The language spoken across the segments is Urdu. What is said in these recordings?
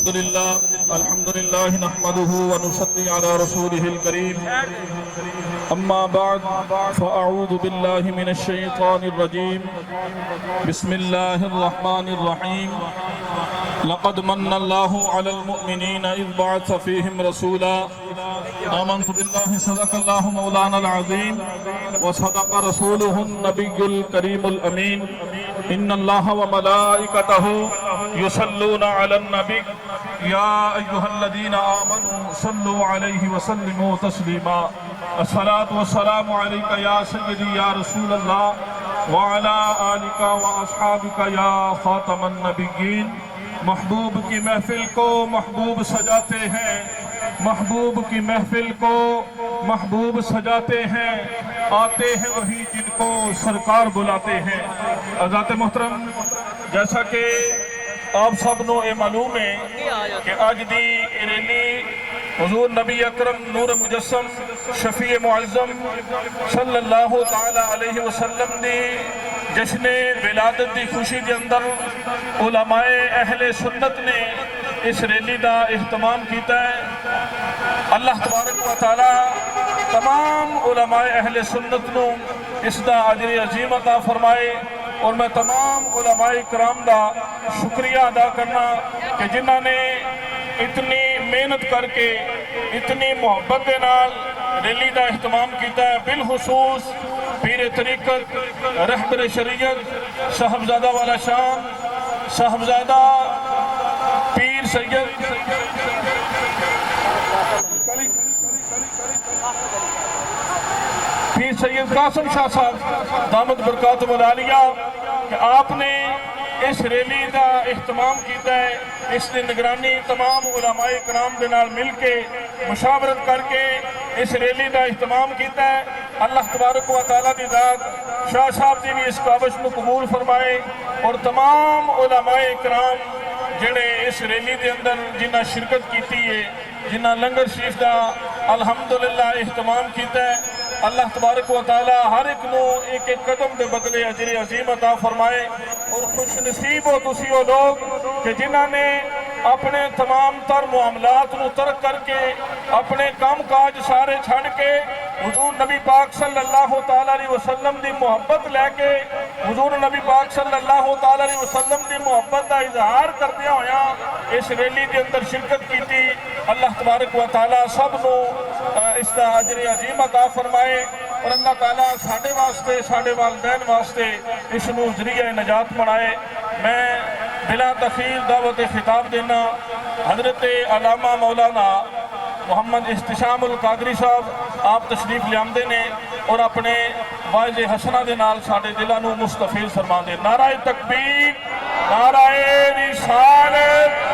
الحمد لله نحمده ونصلي على رسوله الكريم أما بعد فأعوذ بالله من الشيطان الرجيم بسم الله الرحمن الرحيم لقد من الله على المؤمنين إذ بعث فيهم رسولا آمنت بالله صدق الله مولانا العظيم وصدق رسوله النبي الكريم الأمين إن الله وملائكته يصلون على النبي يا أيها الذين آمنوا صلوا عليه وسلموا تسليما الصلاة والسلام عليك يا سيدي يا رسول الله وعلى آلك وأصحابك يا خاتم النبيين محبوب کی محفل کو محبوب سجاتے ہیں محبوب کی محفل کو محبوب سجاتے ہیں آتے ہیں وہی جن کو سرکار بلاتے ہیں حضرات محترم جیسا کہ آپ سب نو اے معلوم ہے کہ آج دی ریلی حضور نبی اکرم نور مجسم شفیع معظم صلی اللہ تعالی علیہ وسلم دی جشن ولادت دی خوشی دے اندر علماء اہل سنت نے اس ریلی دا اہتمام کیتا ہے اللہ تبارک و تعالی تمام علماء اہل سنت نو اس دا اجر عظیم عطا فرمائے اور میں تمام علماء کرام دا شکریہ ادا کرنا کہ جنہاں نے اتنی محنت کر کے اتنی محبت دے نال ریلی دا اہتمام کیتا ہے بالخصوص پیر طریقت رہبر شریعت صاحبزادہ والا شان صاحبزادہ پیر سید قاسم شاہ صاحب دامت برکاتہ العالیہ کہ آپ نے اس ریلی کا اہتمام کیتا ہے اس نے نگرانی تمام علماء کرام دے نال مل کے مشاورت کر کے اس ریلی کا اہتمام کیتا ہے اللہ تبارک و تعالیٰ دی ذات شاہ صاحب دی بھی اس کاوش کو قبول فرمائے اور تمام علماء کرام جڑے اس ریلی دے اندر جنہ شرکت کیتی ہے جنہ لنگر شریف دا الحمدللہ اہتمام کیتا ہے اللہ تبارک و تعالی ہر ایک نو ایک ایک قدم دے بدلے اجر عظیم عطا فرمائے اور خوش نصیب ہو تسی وہ لوگ کہ جنہاں نے اپنے تمام تر معاملات نو ترک کر کے اپنے کام کاج سارے چھڑ کے حضور نبی پاک صلی اللہ تعالی علیہ وسلم دی محبت لے کے حضور نبی پاک صلی اللہ تعالی علیہ وسلم دی محبت دا اظہار کردیا ہویا اس ریلی کے اندر شرکت کی تھی اللہ تبارک و تعالی سب نو اس دا اجر عظیم عطا فرمائے اور اللہ تعالیٰ ساڑھے واسطے ساڑھے والدین واسطے اس نو ذریعہ نجات بنائے میں بلا تخیر دعوت خطاب دینا حضرت علامہ مولانا محمد احتشام القادری صاحب آپ تشریف لیامدے نے اور اپنے واعظ حسنہ دے نال ساڑھے دلہ نو مستفیض فرما دے نعرہ تکبیر نعرہ رسالت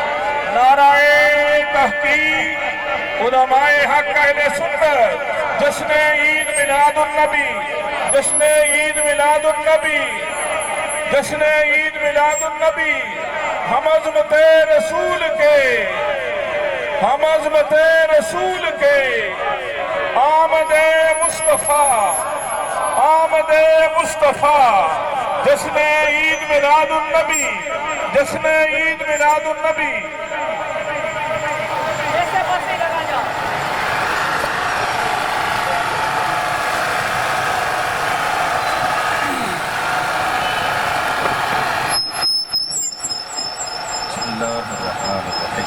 نعرہ تحقیق علماء حق اہل سنت جشن عید میلاد النبی جشن عید میلاد النبی جشن عید میلاد النبی ہم عظمت رسول کے ہم عظمت رسول کے آمد مصطفیٰ آمد مصطفیٰ جشن عید میلاد النبی جشن عید میلاد النبی بسم الله الرحمن الرحيم